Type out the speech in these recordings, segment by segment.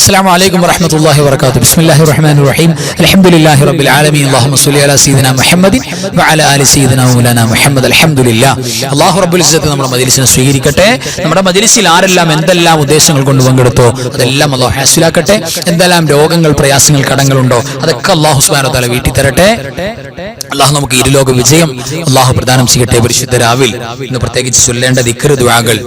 السلام عليكم ورحمة الله وبركاته. بسم الله الرحمن الرحيم. الحمد لله رب العالمين. اللهم صل على سيدنا محمد وعلى آل سيدنا مولانا محمد. الحمد لله. അല്ലാഹു റബ്ബുൽ ഇസ്സത്ത് നമ്മുടെ മജ്‌ലിസിനെ സ്വീകരിക്കട്ടെ. നമ്മുടെ മജ്‌ലിസിൽ ആരെല്ലാം എന്തെല്ലാം ഉദ്ദേശങ്ങൾ കൊണ്ട് പങ്കെടുത്തോ അതെല്ലാം അല്ലാഹു ഹാസിലാക്കട്ടെ. എന്തെല്ലാം രോഗങ്ങൾ, പ്രയാസങ്ങൾ, കടങ്ങളുണ്ടോ അതൊക്കെ അല്ലാഹു സുബ്ഹാനഹു വ തആല വീട്ടി തരട്ടെ. അല്ലാഹു നമുക്ക് ഇരുലോക വിജയം അല്ലാഹു പ്രദാനം ചെയ്യട്ടെ. പരിശുദ്ധ രാവിൽ ഇന്ന് പ്രത്യേകിച്ച് ചൊല്ലേണ്ട ദിക്ർ ദുആകൾ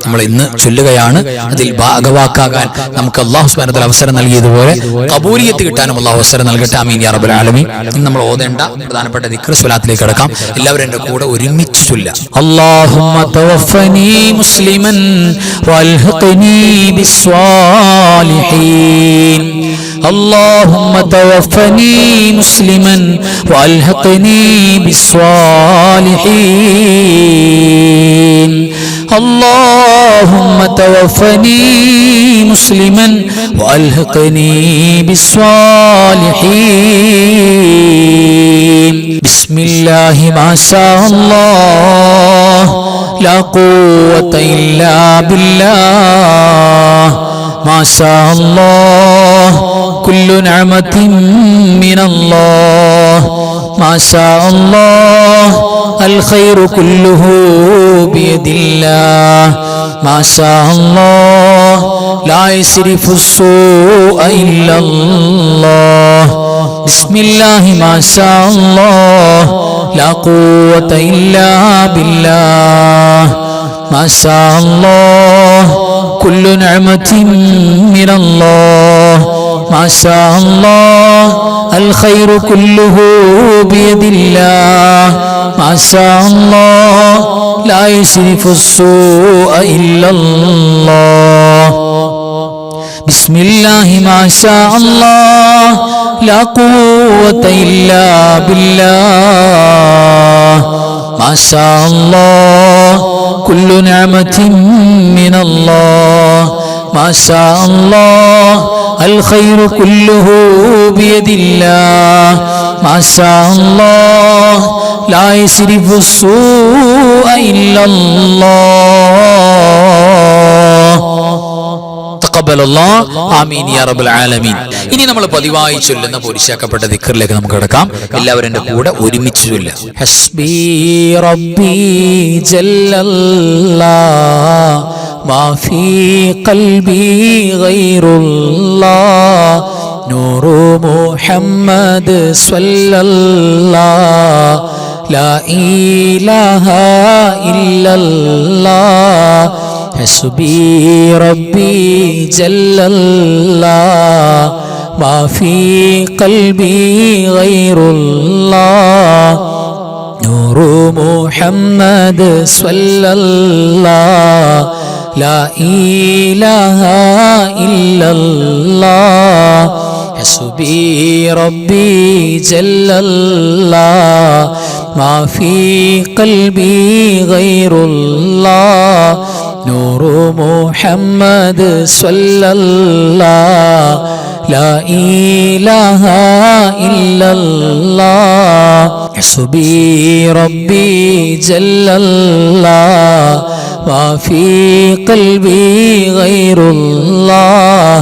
നമ്മൾ ഇന്ന് ചൊല്ലുകയാണ്. അതിൽ ഭാഗവാക്കാകാൻ നമുക്ക് അല്ലാഹു സുബ്ഹാനഹു വ തആല അവസരം നൽകിയതുപോലെ ഖബൂലിയത്ത് കിട്ടാനും അല്ലാഹു അവസരം നൽകട്ടെ. ആമീൻ യാ റബ്ബൽ ആലമീൻ. ഇന്ന് നമ്മൾ ഓതേണ്ട പ്രധാനപ്പെട്ട ദിക്ർ സ്വലാത്തിലേക്ക് കടക്കാം. എല്ലാവരും എൻ്റെ കൂടെ ഒരുമിച്ച് ചൊല്ലാം. അല്ലാഹുമ്മ തവഫനി മുസ്ലിമൻ വൽഹിഖ്നി ബിസ്സാലിഹീൻ. اللهم توفني مسلما والحقني بالصالحين. اللهم توفني مسلما والحقني بالصالحين. بسم الله ما شاء الله لا قوة إلا بالله. ما شاء الله كل نعمة من الله. ما شاء الله الخير كله بيد الله. ما شاء الله لا يصرف السوء إلا الله. بسم الله ما شاء الله لا قوة إلا بالله. ما شاء الله كل نعمة من الله. ما شاء الله الخير كله بيد الله. ما شاء الله لا يصرف السوء إلا الله. بسم الله ما شاء الله لا قوة إلا بالله. ما شاء الله كل نعمة من الله. ما شاء الله الخير كله بيد الله. ما شاء الله لا يصرف السوء إلا الله. ആമീൻ യാ റബ്ബൽ ആലമീൻ. ഇനി നമ്മൾ പതിവായി ചൊല്ലുന്ന പോരിശാക്കപ്പെട്ട ദിക്റിലേക്ക് നമുക്ക് കടക്കാം. എല്ലാവരും എൻ്റെ കൂടെ ഒരുമിച്ച് ചൊല്ലാം. ഹസ്ബി റബ്ബി ജല്ലല്ലാഹ് മാ ഫീ ഖൽബി ഗൈറുല്ലാഹ് നൂറു മുഹമ്മദ് സ്വല്ലല്ലാഹ് ലാ ഇലാഹ ഇല്ലല്ലാഹ്. حسبي ربي جل الله ما في قلبي غير الله نور محمد صلى الله لا إله إلا الله. حسبي ربي جل الله ما في قلبي غير الله نور محمد صلى الله لا إله إلا الله. حسبي ربي جل الله ما في قلبي غير الله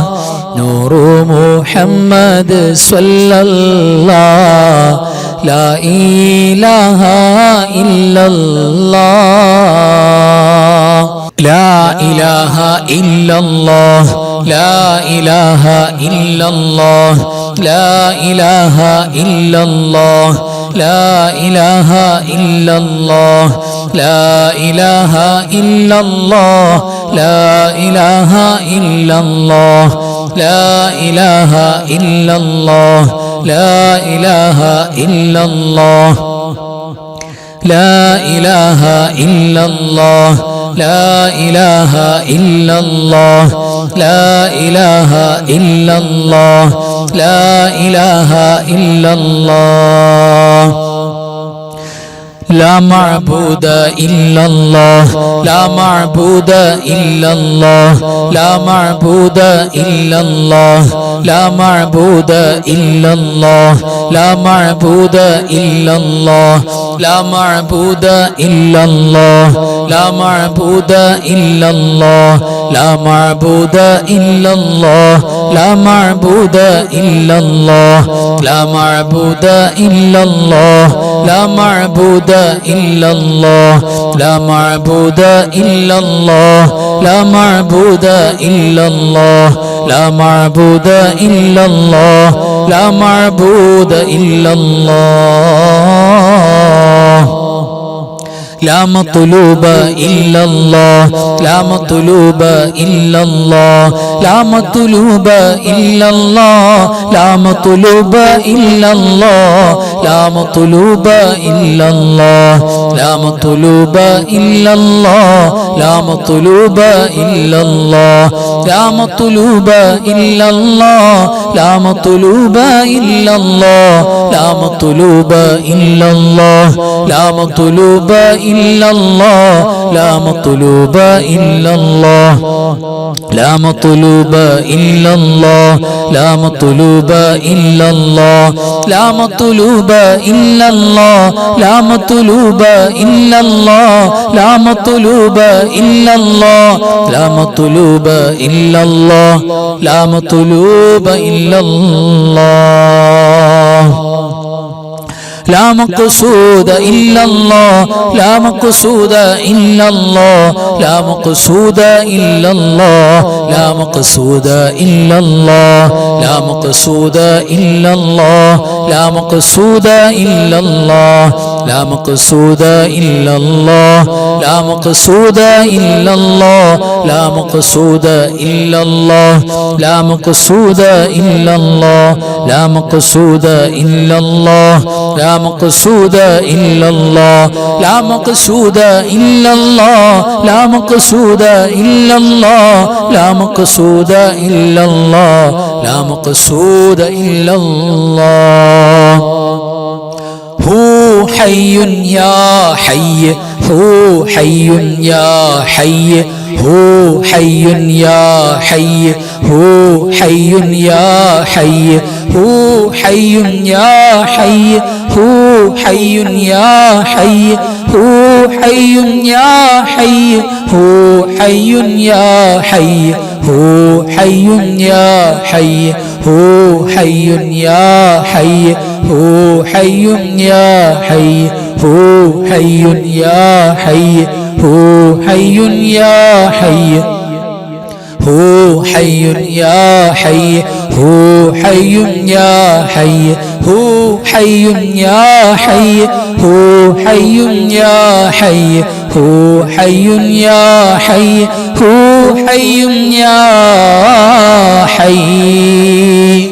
نور محمد صلى الله لا إله إلا الله. لا إله إلا الله. لا إله إلا الله. لا إله إلا الله. لا إله إلا الله. لا إله إلا الله. لا إله إلا الله. لا إله إلا الله. لا إله إلا الله. لا إله إلا الله. لا إله إلا الله. لا إله إلا الله. لا إله إلا الله. لا معبود إلا الله لا معبود إلا الله لا معبود إلا الله لا معبود إلا الله لا معبود إلا الله لا معبود إلا الله لا معبود إلا الله لا معبود إلا الله لا معبود إلا الله لا معبود إلا الله لا معبود إلا الله لا معبود إلا الله لا معبود إلا الله لا معبود إلا الله لا معبود إلا الله لا مطلوب إلا الله لا مطلوب إلا الله لا مطلوب إلا الله لا مطلوب إلا الله لا مطلوب إلا الله لا مطلوب إلا الله لا مطلوب إلا الله لا مطلوب إلا الله لا مطلوب إلا الله لا مطلوب إلا الله لا مطلوب إلا الله لا مطلوب إلا الله لا مطلوب إلا الله لا مطلوب إلا الله لا مطلوب إلا الله لا مطلوب إلا الله لا مطلوب إلا الله لا مطلوب إلا الله لا مطلوب إلا الله لا مقصود إلا الله لا مقصود إلا الله لا مقصود إلا الله لا مقصود إلا الله لا مقصود إلا الله لا مقصود إلا الله لا مقصود إلا الله لا مقصود إلا الله لا مقصود إلا الله لا مقصود إلا الله لا مقصود إلا الله لا مقصود إلا الله لا مقصود إلا الله لا مقصود إلا الله لا مقصود إلا الله لا مقصود إلا الله هو حي يا حي هو حي يا حي هو حي يا حي هو حي يا حي هو حي يا حي هو حي يا حي هو حي يا حي هو حي يا حي هو حي يا حي هو حي يا حي هو حي يا حي هو حي يا حي هو حي يا حي هو حي يا حي هو حي يا حي هو حي يا حي هو حي يا حي هو حي يا حي هو حي يا حي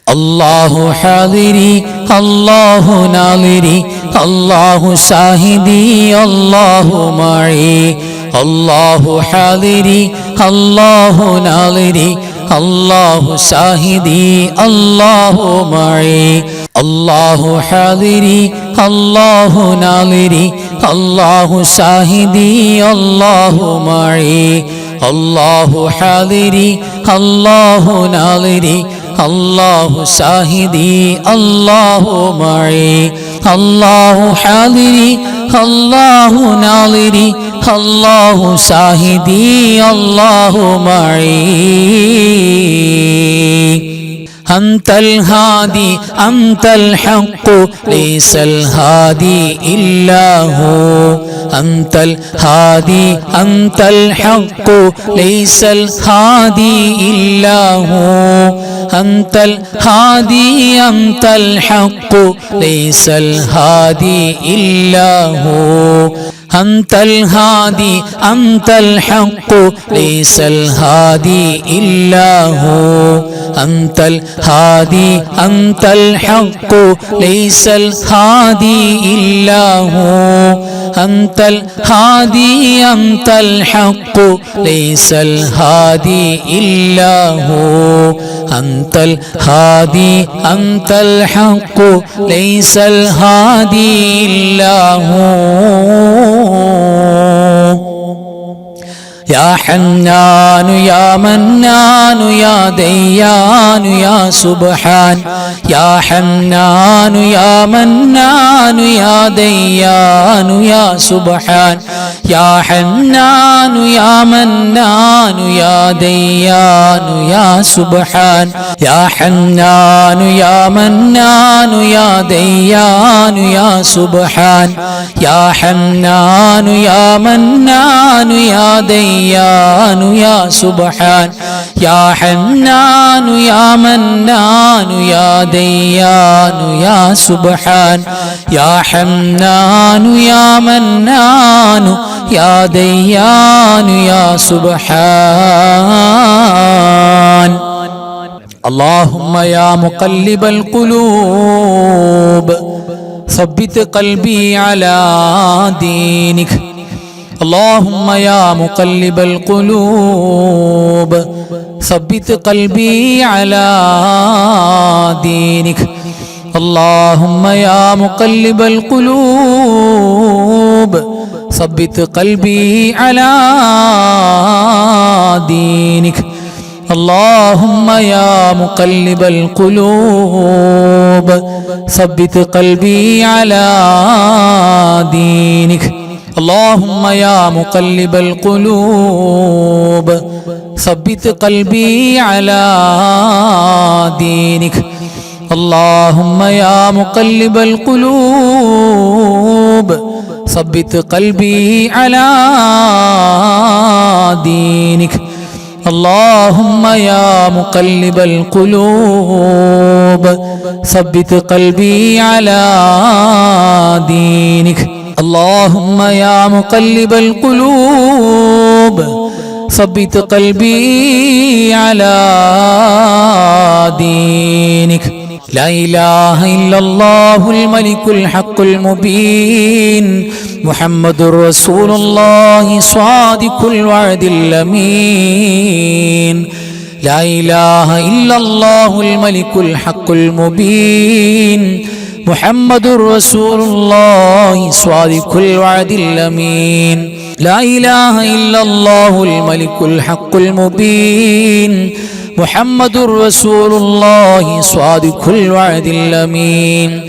الله حاضري الله ناظري الله شاهدي الله معي الله حاضري الله ناظري الله شاهدي الله معي الله حاضري الله ناظري الله شاهدي الله معي الله حاضري الله ناظري الله شاهدي الله معي الله حاضري الله ناظري الله شاهدي الله معي أنت الهادي أنت الحق ليس الهادي إلا هو أنت الهادي أنت الحق ليس الهادي إلا هو أنت الهادي أنت الحق ليس الهادي إلا هو أنت الهادي أنت الحق ليس الهادي إلا هو أنت الهادي أنت الحق ليس الهادي إلا هو أنت الهادي أنت الحق ليس الهادي إلا هو أنت الهادي أنت الحق ليس الهادي إلا هو يا حنان يا منان يا ديان يا سبحان يا حنان يا منان يا ديان يا سبحان يا حنان يا منان يا ديان يا سبحان يا حنان يا منان يا ديان يا سبحان يا حنان يا منان يا ديان يا سبحان يا حنان يا منان يا ديان يا سبحان يا حنان يا منان يا ديان يا سبحان اللهم يا مقلب القلوب ثبت قلبي على دينك اللهم يا مقلب القلوب ثبت قلبي على دينك اللهم يا مقلب القلوب ثبت قلبي على دينك اللهم يا مقلب القلوب ثبت قلبي على دينك اللهم يا مقلب القلوب ثبت قلبي على دينك اللهم يا مقلب القلوب ثبت قلبي على دينك اللهم يا مقلب القلوب ثبت قلبي على دينك اللهم يا مقلب القلوب ثبت قلبي على دينك لا إله إلا الله الملك الحق المبين محمد رسول الله صادق الوعد الأمين لا إله إلا الله الملك الحق المبين محمد رسول الله صادق الوعد الأمين لا إله إلا الله الملك الحق المبين محمد رسول الله صادق الوعد الأمين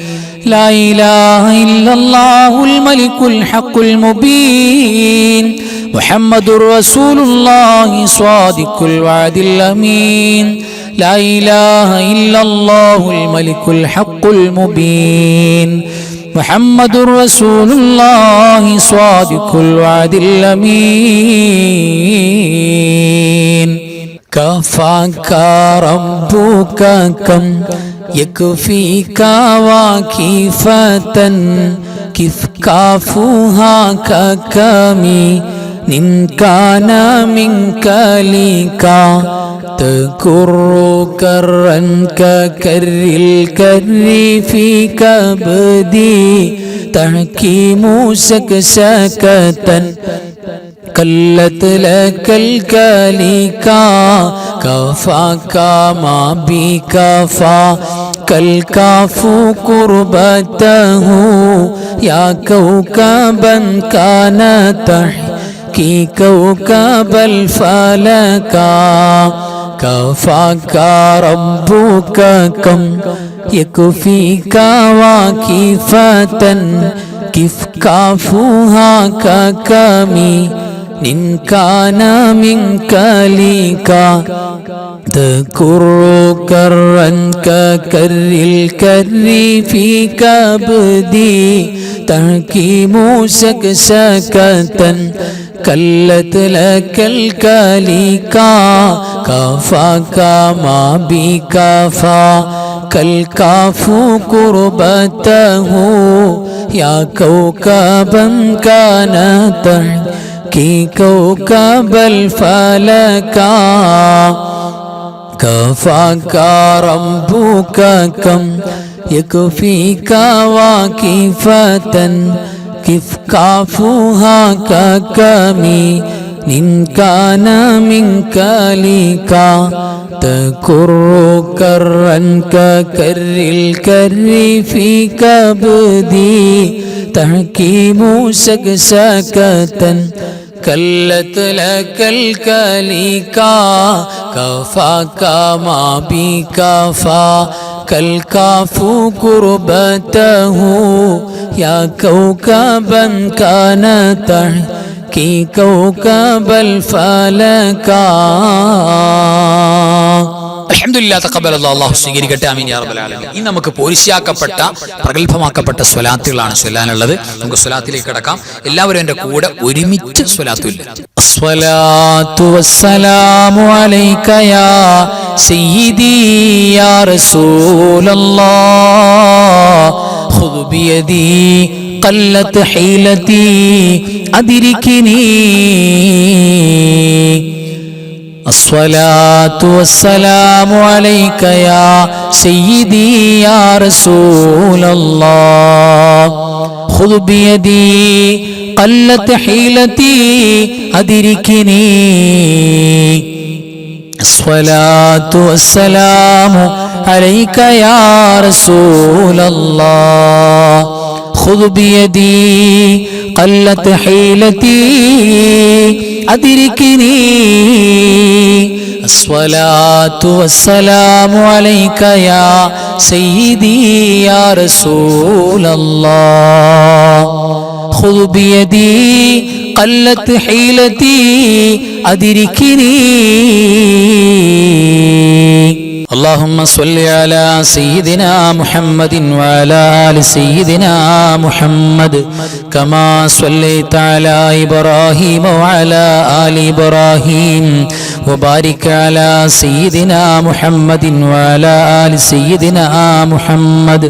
لا إله إلا الله الملك الحق المبين محمد رسول الله صادق الوعد الأمين لا إله إلا الله الملك الحق المبين محمد رسول الله صادق الوعد الأمين كفاك ربك كم يكفيك واكفة كيف كافوها ككمي إن كان منك لك تكر كرا ككر الكر في كبدي تحكيم سكسكة كلت لك الكليكا كفاك ما بكفى كالكاف قربته يا كوكبا كان تحكي كوكب الفلكا كفاك ربك كم يكفيك واكفة كيف كافوها ككمي إن كان منك لك تكر كرا ككر الكر في كبدي تحكيم سكسكة كلت لك الكليكا كفاك ما بكفى كالكاف قربته يا كوكبا كان تحكي كوكب الفلكا كفاك ربك كم يكفيك واكفة كف كافها ككمي إن كان منك لكا تكر كرا ككر الكر في كبدي تحكيم سكسكة كلت لك الكليكا كفاك ما بكفا كالكاف كربته يا كوكبا كان تحكي كوكب الفلكا. അൽഹംദുലില്ലാഹ് തഖബ്ബലല്ലാഹു അല്ലാഹു സ്വീകരിക്കട്ടെ. ആമീൻ യാ റബ്ബൽ ആലമീൻ. ഇനി നമുക്ക് പോരിശയാക്കപ്പെട്ട പ്രഗൽഭമാക്കപ്പെട്ട സ്വലാത്തുകളാണ് ചൊല്ലാനുള്ളത്. നമുക്ക് സ്വലാത്തിലേക്ക് കടക്കാം. എല്ലാവരും എൻ്റെ കൂടെ ഒരുമിച്ച് സ്വലാത്തു ചൊല്ലുക. അസ്സലാത്തു വസ്സലാമു അലൈക യാ സയ്യിദി യാ റസൂലല്ലാഹ് ഖുദ് ബിയദി ഖല്ലത് ഹീലതി അദ്രികിനി. الصلاة والسلام عليك يا سيدي يا رسول الله خذ بيدي قلت حيلتي أدركني. الصلاة والسلام عليك يا رسول الله خذ بيدي قلت حيلتي أدركني. الصلاة والسلام عليك يا سيدي يا رسول الله خذ بيدي قلت حيلتي أدركني. اللهم صل على سيدنا محمد وعلى آل سيدنا محمد كما صليت على إبراهيم وعلى آل إبراهيم وبارك على سيدنا محمد وعلى آل سيدنا محمد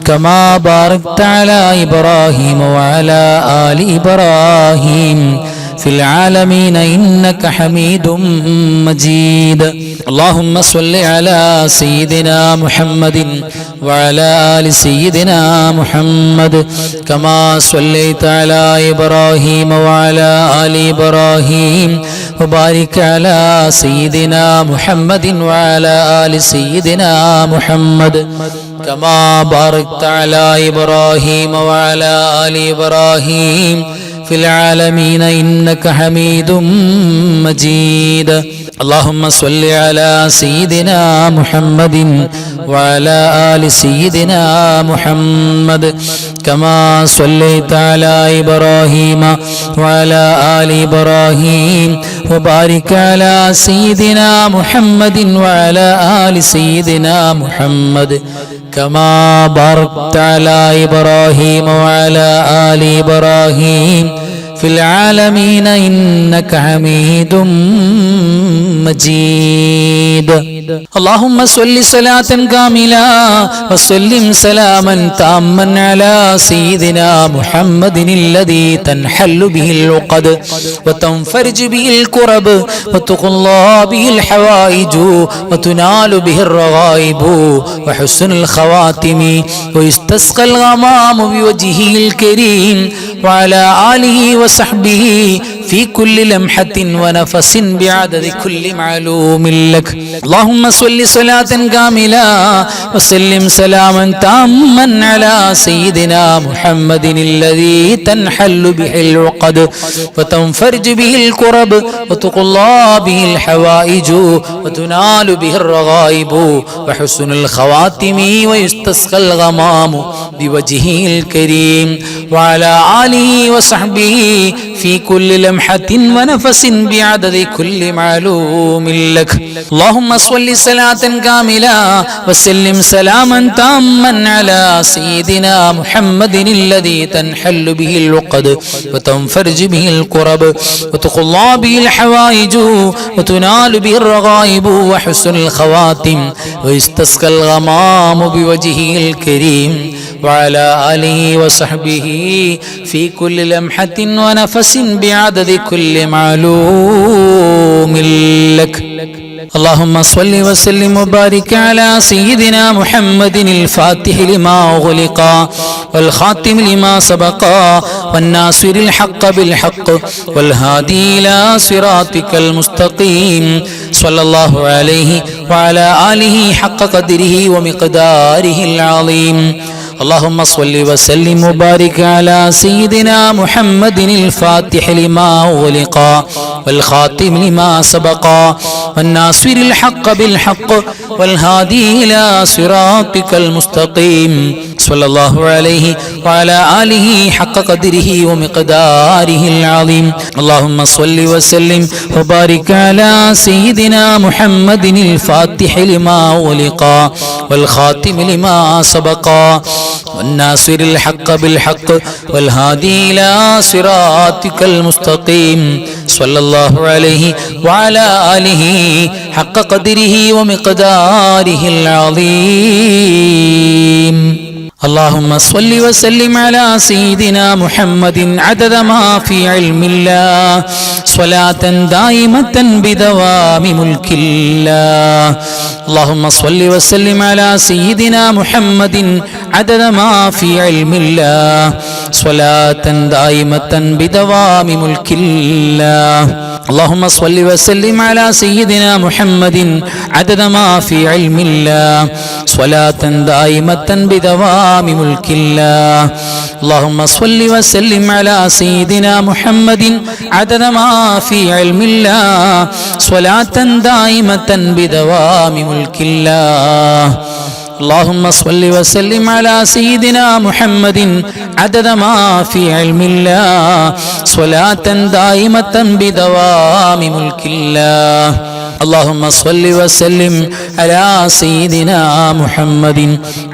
كما باركت على إبراهيم وعلى آل إبراهيم في العالمين إنك حميد مجيد. اللهم صل على سيدنا محمد وعلى آل سيدنا محمد كما صليت على إبراهيم وعلى آل إبراهيم وبارك على سيدنا محمد وعلى آل سيدنا محمد كما باركت على إبراهيم وعلى آل إبراهيم في العالمين إنك حميد مجيد. اللهم صل على سيدنا محمد وعلى آل سيدنا محمد كما صليت على إبراهيم وعلى آل إبراهيم وبارك على سيدنا محمد وعلى آل سيدنا محمد كما باركت على إبراهيم وعلى آل إبراهيم في العالمين إنك حميد مجيد. اللهم صل صلاة كاملة وسلم سلاما تاما على سيدنا محمد الذي تنحل به العقد وتنفرج به الكرب وتقضى به الحوائج وتنال به الرغائب وحسن الخواتم ويستسقى الغمام بوجهه الكريم وعلى آله وصحبه في كل لمحة ونفس بعدد كل معلوم لك. اللهم صل صلاة كاملة وسلم سلاما تاما على سيدنا محمد الذي تنحل به العقد وتنفرج به الكرب وتقضى به الحوائج وتنال به الرغائب وحسن الخواتم ويستسقى الغمام بوجهه الكريم وعلى آله وصحبه في كل لمحة ونفس بعدد كل معلوم لك. اللهم صل صلاة كاملة وسلم سلاما تاما على سيدنا محمد الذي تنحل به العقد وتنفرج به الكرب وتقضى به الحوائج وتنال به الرغائب وحسن الخواتم ويستسقى الغمام بوجهه الكريم وعلى آله وصحبه في كل لمحة ونفس بعدد كل معلوم لك. اللهم صل وسلم وبارك على سيدنا محمد الفاتح لما أغلق والخاتم لما سبق والناصر الحق بالحق والهادي إلى صراطك المستقيم صلى الله عليه وعلى آله حق قدره ومقداره العظيم. اللهم صل وسلم وبارك على سيدنا محمد الفاتح لما أغلق والخاتم لما سبق والناصر الحق بالحق والهادي إلى صراطك المستقيم صلى الله عليه وعلى آله حق قدره ومقداره العظيم. اللهم صل وسلم وبارك على سيدنا محمد الفاتح لما أغلق والخاتم لما سبق والناصر الحق بالحق والهادي إلى صراطك المستقيم صلى الله عليه وعلى آله حق قدره ومقداره العظيم. اللهم صل وسلم على سيدنا محمد عدد ما في علم الله صلاة دائمة بدوام ملك الله. اللهم صل وسلم على سيدنا محمد عدد ما في علم الله صلاة دائمة بدوام ملك الله. اللهم صل وسلم على سيدنا محمد عدد ما في علم الله صلاة دائمة بدوام ملك الله. اللهم صل وسلم على سيدنا محمد عدد ما في علم الله صلاة دائمة بدوام ملك الله. اللهم صل وسلم على سيدنا محمد عدد ما في علم الله صلاة دائمة بدوام ملك الله. اللهم صل وسلم على سيدنا محمد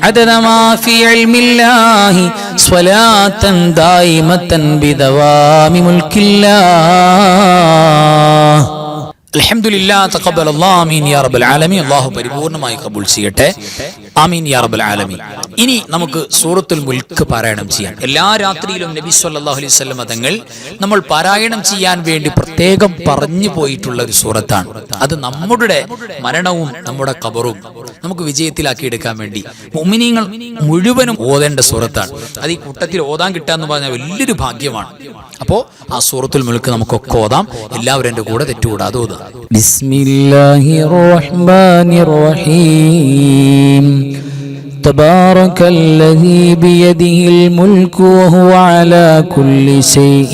عدد ما في علم الله صلاة دائمة بدوام ملك الله. അൽഹംദുലില്ലാഹ് തഖബ്ബലല്ലാഹു ആമീൻ യാ റബ്ബൽ ആലമീൻ. അല്ലാഹു പരിപൂർണമായി കബൂൽ ചെയ്യട്ടെ. ആമീൻ യാ റബ്ബൽ ആലമീൻ. ഇനി നമുക്ക് സൂറത്തുൽ മുൽക്ക് പാരായണം ചെയ്യാം. എല്ലാ രാത്രിയിലും നബി സല്ലല്ലാഹു അലൈഹി വസല്ലം തങ്ങൾ നമ്മൾ പാരായണം ചെയ്യാൻ വേണ്ടി പ്രത്യേകം പറഞ്ഞു പോയിട്ടുള്ള ഒരു സൂറത്താണ്. അത് നമ്മുടെ മരണവും നമ്മുടെ ഖബറും നമുക്ക് വിജയത്തിലാക്കി എടുക്കാൻ വേണ്ടി മുഅ്മിനീങ്ങൾ മുഴുവനും ഓതേണ്ട സൂറത്താണ്. അത് ഈ കൂട്ടത്തിൽ ഓതാൻ കിട്ടാന്ന് പറഞ്ഞാൽ വലിയൊരു ഭാഗ്യമാണ്. അപ്പോൾ ആ സൂറത്തുൽ മുൽക്ക് നമുക്കൊക്കെ ഓതാം. എല്ലാവരും എൻ്റെ കൂടെ തെറ്റുകൂടാതെ ഓതുക. ബിസ്മില്ലാഹിർ റഹ്മാനിർ റഹീം. تبارك الذي بيده الملك وهو على كل شيء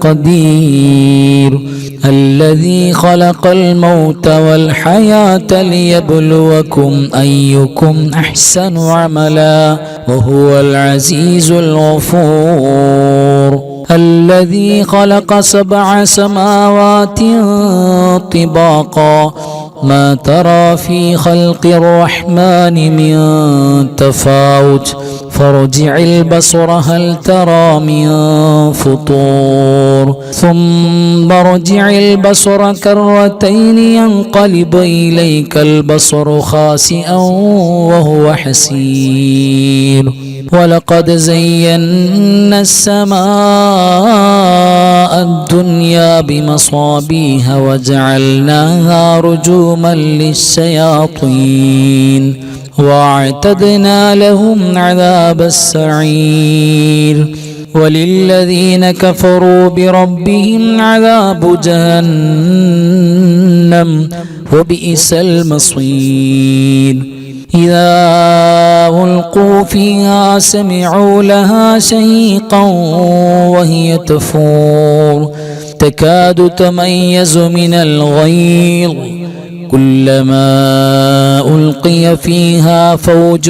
قدير الذي خلق الموت والحياة ليبلوكم أيكم أحسن عملا وهو العزيز الغفور الذي خلق 7 سماوات طباقا ما ترى في خلق الرحمن من تفاوت فارجع البصر هل ترى من فطور ثم ارجع البصر كرتين ينقلب إليك البصر خاسئا وهو حسير ولقد زينا السماء الدنيا بمصابيح وجعلناها رجوما للشياطين واعتدنا لهم عذاب السعير وللذين كفروا بربهم عذاب جهنم وبئس المصير إذا ألقوا فيها سمعوا لها شهيقا وهي تفور تكاد تميز من الغيظ كلما ألقي فيها فوج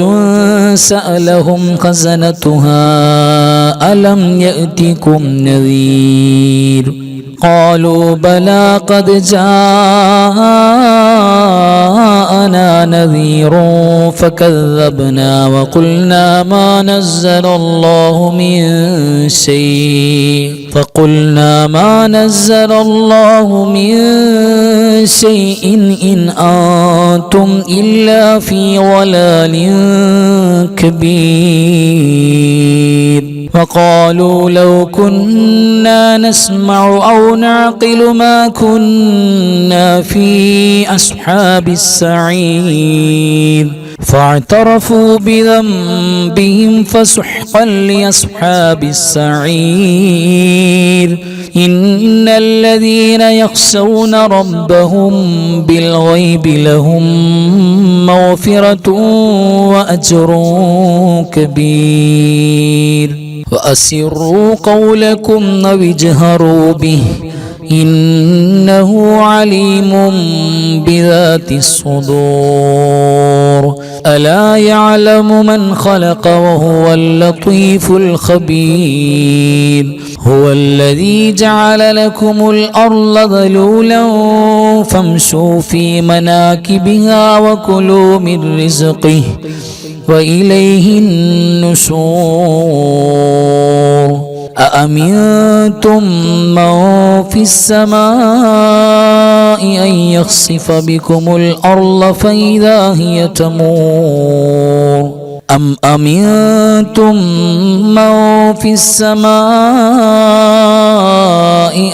سألهم خزنتها ألم يأتكم نذير قالوا بلى قد جاء جاءنا نذير فكذبنا وقلنا ما نزل الله من شيء إن أنتم إلا في ضلال كبير وقالوا لو كنا نسمع أو نعقل ما كنا في أصحاب السعير فاعترفوا بذنبهم فسحقا لأصحاب السعير إن الذين يخشون ربهم بالغيب لهم مغفرة وأجر كبير وأسروا قولكم أو اجهروا به إنه عليم بذات الصدور ألا يعلم من خلق وهو اللطيف الخبير هو الذي جعل لكم الأرض ذلولا فامشوا في مناكبها وكلوا من رزقه وإليه النشور أأمنتم من في السماء أن يخسف بكم الأرض فإذا هي تمور أم أمنتم من في السماء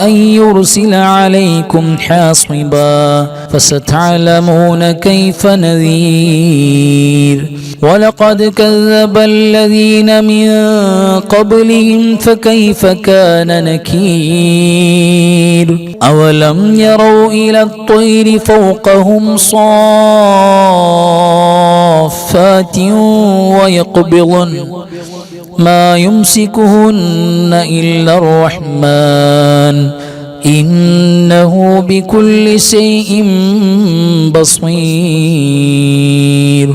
أن يرسل عليكم حاصبا فستعلمون كيف نذير ولقد كذب الذين من قبلهم فكيف كان نكير أولم يروا إلى الطير فوقهم صافات ويقبضن ما يمسكهن إلا الرحمن إنه بكل شيء بصير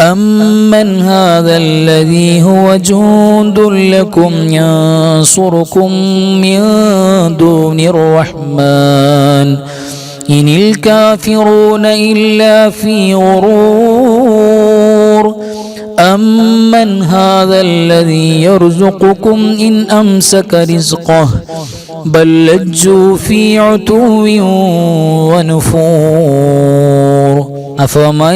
أمن هذا الذي هو جند لكم ينصركم من دون الرحمن إن الكافرون إلا في غرور أمن هذا الذي يرزقكم إن أمسك رزقه بل لجوا في عتو ونفور أفمن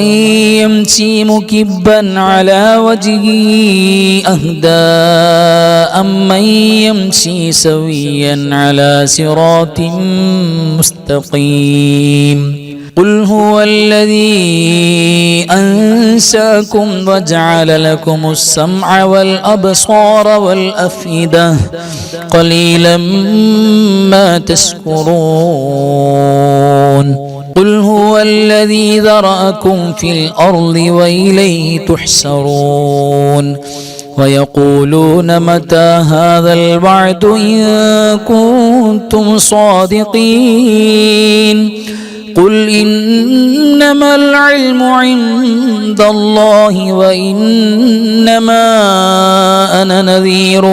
يمشي مكبا على وجهه أهدى أمن يمشي سويا على صراط مستقيم قل هو الذي أنشأكم وجعل لكم السمع والأبصار والأفئدة قليلا ما تشكرون قل هو الذي ذرأكم في الأرض وإليه تحشرون ويقولون متى هذا الوعد إن كنتم صادقين قل إنما العلم عند الله وإنما أنا نذير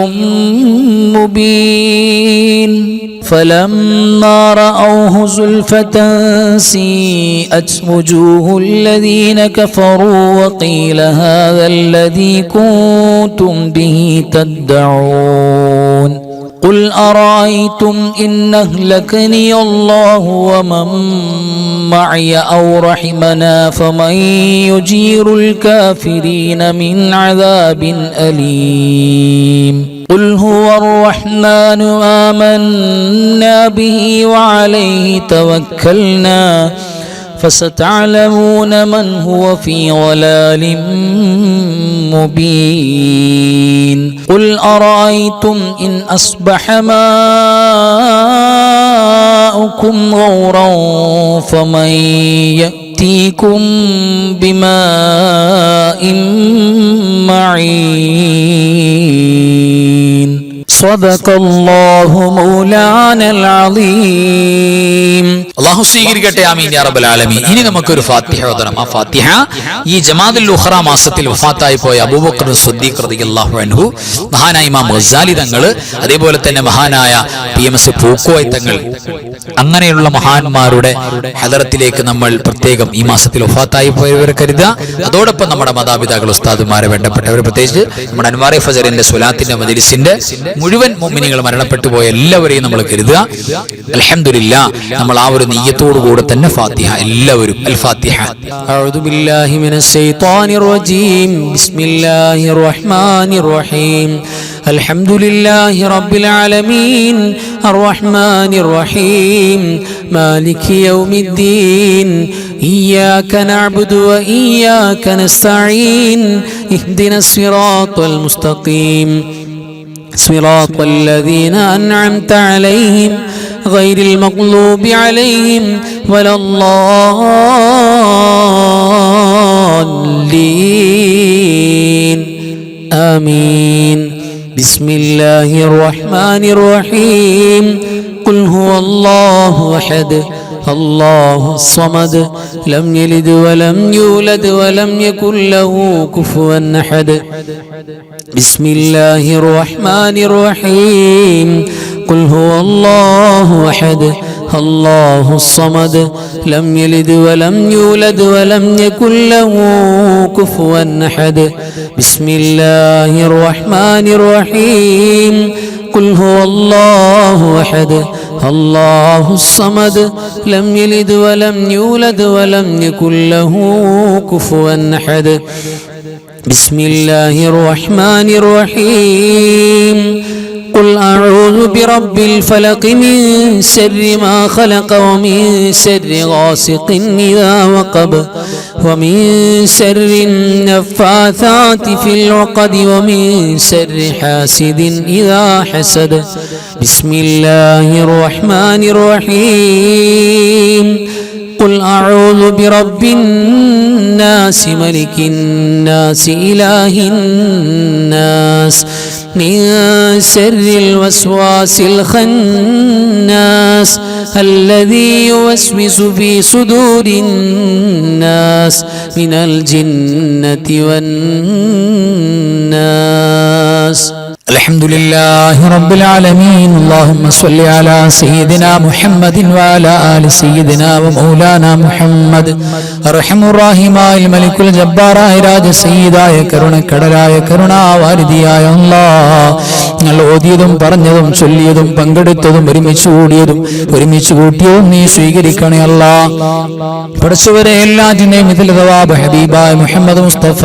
مبين فلما رأوه زلفة سيئت وجوه الذين كفروا وقيل هذا الذي كنتم به تدعون قل أرأيتم إن أهلكني الله ومن معي أو رحمنا فمن يجير الكافرين من عذاب أليم قل هو الرحمن آمنا به وعليه توكلنا فستعلمون من هو في ضلال مبين قل أرأيتم إن أصبح ماؤكم غورا فمن يأتيكم بماء معين صدق الله مولانا العظيم അള്ളാഹു സ്വീകരിക്കട്ടെ. ആമീൻ യാ റബ്ബൽ ആലമീൻ. ഇനി നമുക്കൊരു ഫാത്തിഹ ഓതണം. ആ ഫാത്തിഹ ഈ ജമാദുൽ ഉഖറ മാസത്തിൽ വഫാത്തായി പോയ അബൂബക്കർ സിദ്ദീഖ് റളിയല്ലാഹു അൻഹു, മഹാനായ ഇമാം ഗസാലി തങ്ങൾ, അതേപോലെ തന്നെ മഹാനായ PMS പൂക്കോയ തങ്ങൾ അങ്ങനെയുള്ള മഹാന്മാരുടെ ഹദറത്തിലേക്ക് നമ്മൾ പ്രത്യേകം ഈ മാസത്തിൽ വഫാത്തായി പോയവരെ കരുതുക. അതോടൊപ്പം നമ്മുടെ മാതാപിതാക്കൾ, ഉസ്താദുമാരെ, വേണ്ടപ്പെട്ടവർ, പ്രത്യേകിച്ച് നമ്മുടെ അൻവാറെ ഫജറിന്റെ സ്വലാത്തിന്റെ മജ്‌ലിസിന്റെ മുഴുവൻ മുഅ്മിനീങ്ങൾ മരണപ്പെട്ടു പോയ എല്ലാവരെയും നമ്മൾ കരുതുക. അൽഹംദുലില്ലാ, നമ്മൾ ആ ഒരു നിയ്യത്തോടു കൂടെ തന്നെ ഫാത്തിഹ എല്ലാവരും അൽ ഫാത്തിഹ. أعوذ بالله من الشيطان الرجيم بسم الله الرحمن الرحيم الحمد لله رب العالمين الرحمن الرحيم مالك يوم الدين إياك نعبد وإياك نستعين اهدنا الصراط المستقيم صراط الذين أنعمت عليهم غير المغضوب عليهم ولا الضالين آمين بسم الله الرحمن الرحيم قل هو الله أحد الله الصمد لم يلد ولم يولد ولم يكن له كفوا أحد بسم الله الرحمن الرحيم قل هو الله أحد الله الصمد لم يلد ولم يولد ولم يكن له كفوا أحد بسم الله الرحمن الرحيم قل هو الله أحد الله الصمد لم يلد ولم يولد ولم يكن له كفوا أحد بسم الله الرحمن الرحيم قل أعوذ برب الفلق من شر ما خلق ومن شر غاسق إذا وقب ومن شر النفاثات في العقد ومن شر حاسد إذا حسد بسم الله الرحمن الرحيم قل أعوذ برب الناس ملك الناس إله الناس من شر الوسواس الخناس الذي يوسوس في صدور الناس من الجنة والناس. الحمد لله رب العالمين. اللهم صل على سيدنا محمد وعلى آل سيدنا ومولانا محمد. أرحم الراحماയ മലിക്കുൽ ജബ്ബാറായ രാജ സയ്യിദായ കരുണക്കടലായ കരുണാവാരിധിയായ അല്ലാഹ്, ഞങ്ങൾ ഓതിയതും പറഞ്ഞതും ചൊല്ലിയതും പങ്കെടുത്തതും ഒരുമിച്ച് കൂടിയതും ഒരുമിച്ച് കൂട്ടിയതും നീ സ്വീകരിക്കണേ അല്ലാഹ്. പഠിച്ചവരെ എല്ലാറ്റിനെയും ഇതിൽ തവാബ് ഹബീബായ മുഹമ്മദ് മുസ്തഫ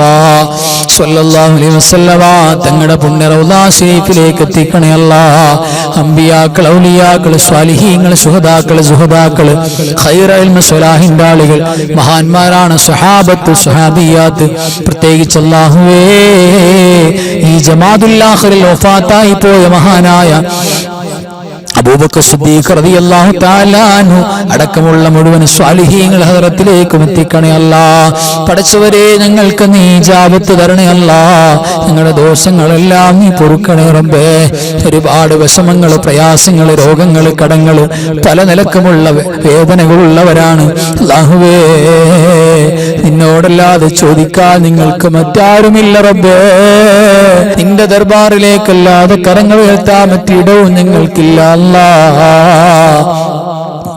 സ്വല്ലല്ലാഹു അലൈഹി വസല്ലമ തങ്ങളുടെ പുണ്യ റൗളാ ശരീഫിലേക്ക് എത്തിക്കണേ അല്ലാഹ്. അമ്പിയാക്കൾ, ഔലിയാക്കൾ, സ്വാലിഹീങ്ങൾ, ശുഹദാക്കൾ, സുഹദാക്കൾ, ഖൈർ ഇൽമ സ്വലാഹിന്റെ ആളുകൾ, മഹാന്മാരാണ് സ്വഹാബത്ത്, സ്വഹാബിയാത്ത്, പ്രത്യേകിച്ച് അല്ലാഹുവേ ഈ ജമാഅത്തുൽ ആഖിറിൽ വഫാത്തായി പോയ മഹാനായ അബൂബക്കർ സിദ്ദീഖ് റളിയല്ലാഹു തആല അൻഹു അടക്കമുള്ള മുഴുവൻ സ്വാലിഹീങ്ങൾ ഹദറത്തിലേക്ക് എത്തിക്കണേ അല്ലാഹ്. പടച്ചവരെ ഞങ്ങൾക്ക് നീ ഇജാബത്ത് തരണേ അല്ലാഹ്. ഞങ്ങളുടെ ദോഷങ്ങളെല്ലാം നീ പൊറുക്കണേ റബ്ബേ. ഒരുപാട് വിഷമങ്ങൾ, പ്രയാസങ്ങൾ, രോഗങ്ങൾ, കടങ്ങൾ, പല നിലക്കുമുള്ള വേദനകളുള്ളവരാണ് അല്ലാഹുവേ. നിന്നോടല്ലാതെ ചോദിക്കാൻ നിങ്ങൾക്ക് മറ്റാരുമില്ല റബ്ബേ. നിന്റെ ദർബാറിലേക്കല്ലാതെ കരങ്ങൾ ഉയർത്താൻ മറ്റിടവും ഞങ്ങൾക്കില്ല അല്ലാഹ്.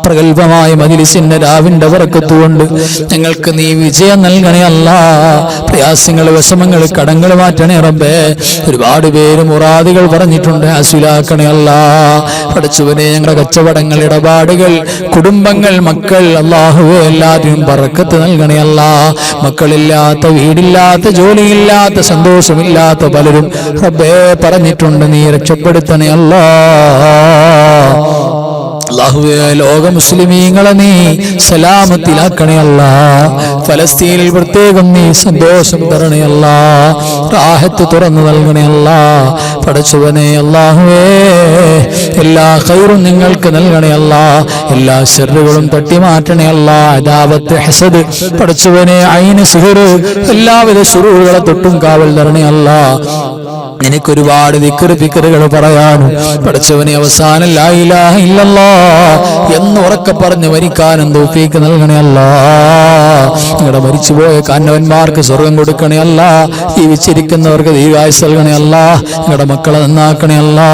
പ്രഗൽഭമായ മജ്‌ലിസിന്റെ രാവിന്റെ ബറക്കത്തുകൊണ്ട് ഞങ്ങൾക്ക് നീ വിജയം നൽകണേ അല്ലാഹ്. പ്രയാസങ്ങൾ, വിഷമങ്ങൾ, കടങ്ങൾ മാറ്റണേ റബ്ബേ. ഒരുപാട് പേര് മുറാദുകൾ പറഞ്ഞിട്ടുണ്ട്, ഹാസിലാക്കണേ അല്ലാഹ്. പഠിച്ചവനെ ഞങ്ങളുടെ കച്ചവടങ്ങൾ, ഇടപാടുകൾ, കുടുംബങ്ങൾ, മക്കൾ അല്ലാഹുവേ എല്ലാത്തിനും ബറക്കത്ത് നൽകണേ അല്ലാഹ്. മക്കളില്ലാത്ത, വീടില്ലാത്ത, ജോലിയില്ലാത്ത, സന്തോഷമില്ലാത്ത പലരും റബ്ബേ പറഞ്ഞിട്ടുണ്ട്, നീ രക്ഷപ്പെടുത്തണേ അല്ലാഹ്. അല്ലാഹുവേ ലോക മുസ്ലിമീങ്ങളെ നീ സലാമത്തിലാക്കണേ അല്ലാഹ്. ഫലസ്തീനിൽ പ്രത്യേകം നീ സന്തോഷം തരണേ അല്ലാഹ്. റാഹത്ത് തുറന്നു നൽകണേ അല്ലാഹ്. പടച്ചവനെ അല്ലാഹുവേ എല്ലാ ഖൈറും നിങ്ങൾക്ക് നൽകണേ അല്ലാഹ്. എല്ലാ ശർറുകളും തട്ടിമാറ്റണേ അല്ലാഹ്. അദാവത്ത്, ഹസദ്, പടച്ചവനെ ഐന്, സിഹ്ർ, എല്ലാവിധ ശുറൂറുകളെ തൊട്ടും കാവൽ തരണേ അല്ലാഹ്. എനിക്കൊരുപാട് ദിക്ർ ഫിക്റുകൾ പറയാനും പടച്ചവനെ അവസാനം ലാ ഇലാഹ ഇല്ലല്ലാഹ് എന്ന് ഉറക്കെ പറഞ്ഞ് മരിക്കാനും തൗഫീക്ക് നൽകണേ അല്ലാ. നിങ്ങളുടെ മരിച്ചുപോയ കാരണവന്മാർക്ക് സ്വർഗം കൊടുക്കണേ അല്ലാ. ജീവിച്ചിരിക്കുന്നവർക്ക് ദീർഘായുസ് നൽകണേ അല്ലാ. നിങ്ങളുടെ മക്കളെ നന്നാക്കണേ അല്ലാ.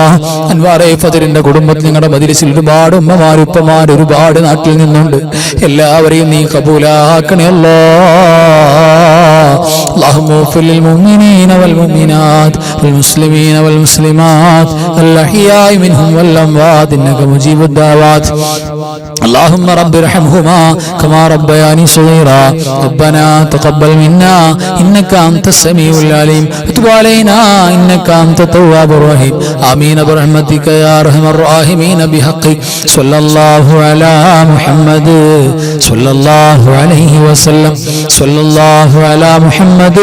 അൻവാറെ ഫദറിന്റെ കുടുംബത്തിൽ നിങ്ങളുടെ മജ്‌ലിസിൽ ഒരുപാട് ഉമ്മമാർ ഉപ്പമാർ ഒരുപാട് നാട്ടിൽ നിന്നുണ്ട്. എല്ലാവരെയും നീ കബൂലാക്കണേ അല്ലാ. اللهم اغفر للمؤمنين والمؤمنات والمسلمين والمسلمات الأحياء منهم والأموات إنك مجيب الدعوات. اللهم رب ارحمهما كما ربياني صغيرا. ربنا تقبل منا إنك أنت السميع العليم وتب علينا إنك أنت التواب الرحيم. آمين برحمتك يا أرحم الراحمين بحقك صلى الله على محمد صلى الله عليه وسلم صلى الله على محمد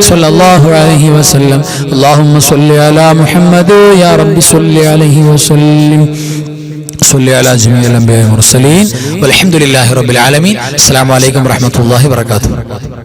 صلى الله عليه وسلم. اللهم صل على محمد يا رب صل عليه وسلم. صل على جميع الأنبياء والمرسلين والحمد لله رب العالمين. السلام عليكم ورحمة الله وبركاته.